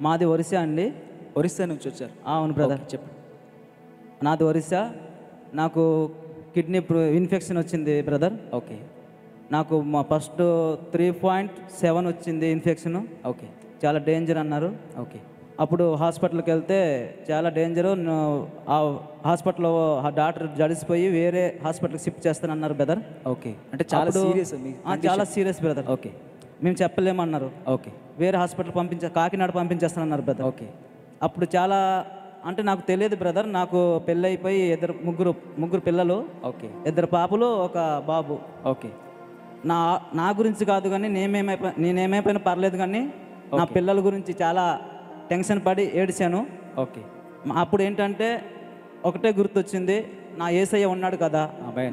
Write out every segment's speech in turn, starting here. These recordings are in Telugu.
మాది ఒరిస్సా అండి. ఒరిస్సా నుంచి వచ్చారు? అవును బ్రదర్. చెప్పండి. నాది ఒరిస్సా. నాకు కిడ్నీ ఇన్ఫెక్షన్ వచ్చింది బ్రదర్. ఓకే. నాకు మా ఫస్ట్ 3.7 వచ్చింది ఇన్ఫెక్షను. ఓకే. చాలా డేంజర్ అన్నారు. ఓకే. అప్పుడు హాస్పిటల్కి వెళ్తే చాలా డేంజరు, ఆ హాస్పిటల్లో డాక్టర్ జడిసిపోయి వేరే హాస్పిటల్కి షిఫ్ట్ చేస్తానన్నారు బ్రదర్. ఓకే. అంటే చాలా సీరియస్? చాలా సీరియస్ బ్రదర్. ఓకే. మేము చెప్పలేమన్నారు. ఓకే. వేరే హాస్పిటల్ కాకినాడ పంపించేస్తానన్నారు బ్రదర్. ఓకే. అప్పుడు చాలా అంటే నాకు తెలియదు బ్రదర్. నాకు పెళ్ళి అయిపోయి ముగ్గురు పిల్లలు. ఓకే. 2 పాపలు, 1 బాబు. ఓకే. నా గురించి కాదు కానీ నేనేమైపోయినా పర్లేదు కానీ నా పిల్లల గురించి చాలా టెన్షన్ పడి ఏడిచాను. ఓకే. అప్పుడు ఏంటంటే ఒకటే గుర్తొచ్చింది, నా యేసయ్య ఉన్నాడు కదా,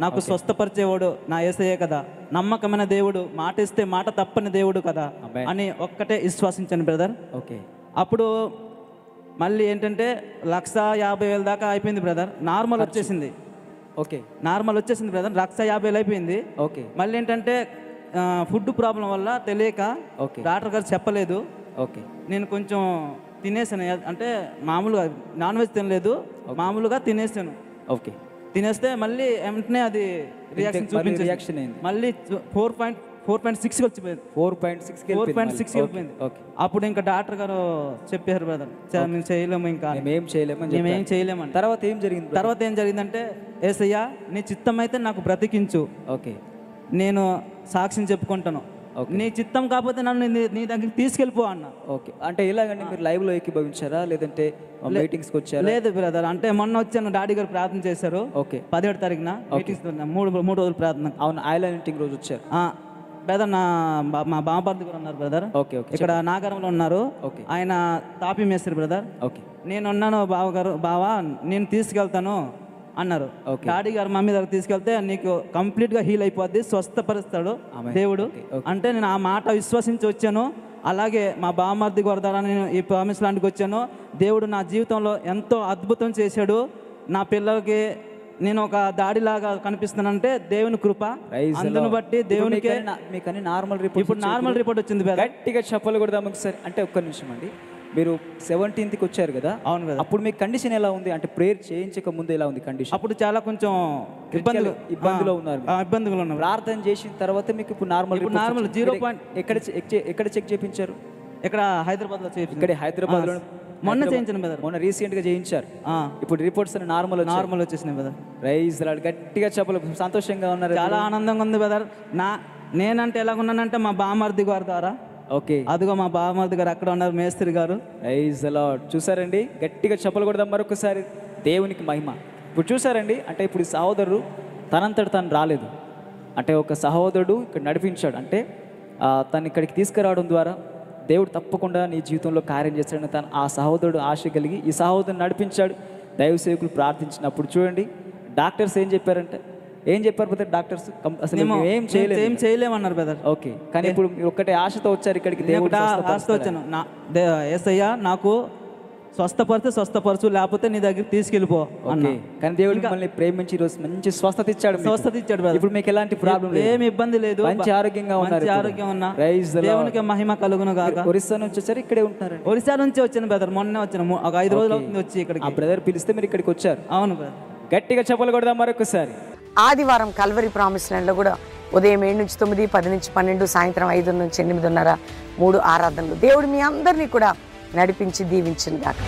నాకు స్వస్థపరిచేవాడు నా యేసయ్యే కదా, నమ్మకమైన దేవుడు, మాట ఇస్తే మాట తప్పని దేవుడు కదా అని ఒక్కటే విశ్వసించాను బ్రదర్. ఓకే. అప్పుడు మళ్ళీ ఏంటంటే 1,50,000 దాకా అయిపోయింది బ్రదర్. నార్మల్ వచ్చేసింది. ఓకే. నార్మల్ వచ్చేసింది బ్రదర్. 1,50,000 అయిపోయింది. ఓకే. మళ్ళీ ఏంటంటే ఫుడ్ ప్రాబ్లం వల్ల తెలియక డాక్టర్ గారు చెప్పలేదు. ఓకే. నేను కొంచెం తినేసాను. అంటే మామూలుగా నాన్ వెజ్ తినలేదు, మామూలుగా తినేసాను. ఓకే. తినేస్తే మళ్ళీ వెంటనే అది రియాక్షన్ అయింది. మళ్ళీ 4.6 వచ్చిపోయింది. 4.6 వెళ్ళిపోయింది. అప్పుడు ఇంకా డాక్టర్ గారు చెప్పారు బ్రదర్, మేము చేయలేము, ఇంకా మేమేం చేయలేమని. తర్వాత ఏం జరిగిందంటే, యేసయ్యా నీ చిత్తం అయితే నాకు బ్రతికించు, ఓకే, నేను సాక్ష్యం చెప్పుకుంటాను, నీ చిత్తం కాకపోతే నన్ను నీ దగ్గరికి తీసుకెళ్ళిపో అన్న. ఓకే. అంటే ఎలాగండి, మీరు లైవ్లో ఏకీభవించారా లేదంటే మీటింగ్స్కి వచ్చారా? లేదు బ్రదర్, అంటే మొన్న వచ్చాను, డాడీ గారు ప్రార్థన చేశారు. ఓకే. 17వ తారీఖున మీటింగ్స్, 3 రోజులు ప్రార్థన. అవును, ఐలాండింగ్ రోజు వచ్చారు బ్రదర్. మా బామపర్ది కూడా ఉన్నారు బ్రదర్. ఓకే. ఓకే. ఇక్కడ నాగరంలో ఉన్నారు. ఓకే. ఆయన తాపీ మేస్త్రి బ్రదర్. ఓకే. నేను ఉన్నాను, బావా నేను తీసుకెళ్తాను అన్నారు. డాడీ గారు మమ్మీ దగ్గర తీసుకెళ్తే నీకు కంప్లీట్గా హీల్ అయిపోద్ది, స్వస్థపరుస్తాడు దేవుడు అంటే నేను ఆ మాట విశ్వసించి వచ్చాను. అలాగే మా బామర్ది గారి ద్వారా నేను ఈ ప్రామిస్ ల్యాండ్కి వచ్చాను. దేవుడు నా జీవితంలో ఎంతో అద్భుతం చేశాడు. నా పిల్లలకి నేను ఒక దాడిలాగా కనిపిస్తున్నానంటే దేవుని కృప. అందును బట్టి దేవునికి నార్మల్ రిపోర్ట్, ఇప్పుడు నార్మల్ రిపోర్ట్ వచ్చింది. గట్టిగా చెప్పలు కూడా ఒకసారి. అంటే ఒక్క నిమిషం అండి, మీరు 17th వచ్చారు కదా? అవును కదా. అప్పుడు మీ కండిషన్ ఎలా ఉంది? అంటే ప్రేయర్ చేయించక ముందు ఎలా ఉంది కండిషన్? అప్పుడు చాలా కొంచెం ఇబ్బందులు ఉన్నారు. ప్రార్థన చేసిన తర్వాత మీకు ఇప్పుడు నార్మల్ 0. ఎక్కడ చెక్ చేయించారు? ఇక్కడ హైదరాబాద్లో. ఇక్కడ హైదరాబాద్లో మొన్న చేయించాను బ్రదర్. మొన్న రీసెంట్గా చేయించారు. ఇప్పుడు రిపోర్ట్స్ అన్ని నార్మల్ వచ్చేసినాయి బ్రదర్. Praise lord. గట్టిగా చెప్పలు. సంతోషంగా ఉన్నారు? చాలా ఆనందంగా ఉంది బ్రదర్. నేనంటే ఎలాగున్నానంటే మా బామర్ది గారి ద్వారా. ఓకే. అదిగో మా బామర్ది గారు అక్కడ ఉన్నారు, మేస్త్రి గారు. Praise Lord. చూసారండి, గట్టిగా చెప్పలు కొడదాం మరొకసారి. దేవునికి మహిమ. ఇప్పుడు చూసారండి, అంటే ఇప్పుడు సహోదరుడు తనంతట తను రాలేదు, అంటే ఒక సహోదరుడు ఇక్కడ నడిపించాడు. అంటే తను ఇక్కడికి తీసుకురావడం ద్వారా దేవుడు తప్పకుండా నీ జీవితంలో కార్యం చేస్తాడని తను ఆ సహోదరుడు ఆశ కలిగి ఈ సహోదరుని నడిపించాడు. దైవ సేవకులు ప్రార్థించినప్పుడు చూడండి, డాక్టర్స్ ఏం చెప్పారంటే, ఏం చెప్పారు బ్రదర్ డాక్టర్స్? అసలు ఏం చేయలేమన్నారు బ్రదర్. ఓకే. కానీ ఇప్పుడు మీరు ఒక్కటే ఆశతో వచ్చారు ఇక్కడికి. దేవుడు ఆశతో వచ్చాను. యేసయ్యా నాకు స్వస్థపరచు, లేకపోతే నీ దగ్గరికి తీసుకెళ్ళిపో అన్నా. కానీ దేవుడు మిమ్మల్ని ప్రేమించి ఈరోజు మంచి స్వస్థత ఇచ్చాడు. ఇప్పుడు మీకు ఎలాంటి ప్రాబ్లం లేదు, ఏమి ఇబ్బంది లేదు, మంచి ఆరోగ్యంగా ఉన్నారు. దేవునికి మహిమ కలుగును గాక. ఒరిస్సా నుంచి వచ్చారు, ఇక్కడే ఉంటున్నారు? ఒరిస్సా నుంచి వచ్చాను బ్రదర్, మొన్న వచ్చాను, ఒక 5 రోజులు అవుతుంది వచ్చి ఇక్కడికి. ఆ బ్రదర్ పిలిస్తే మీరు ఇక్కడికి వచ్చారు? అవును బ్రదర్. గట్టిగా చెప్పలు కొడదాం మరొకసారి. ఆదివారం కల్వరి ప్రామిస్ ల్యాండ్లో కూడా ఉదయం 7 నుంచి 9, 10 నుంచి 12, సాయంత్రం 5 నుంచి 8:30 3 ఆరాధనలు. దేవుడు మీ అందరినీ కూడా నడిపించి దీవించింది గాక.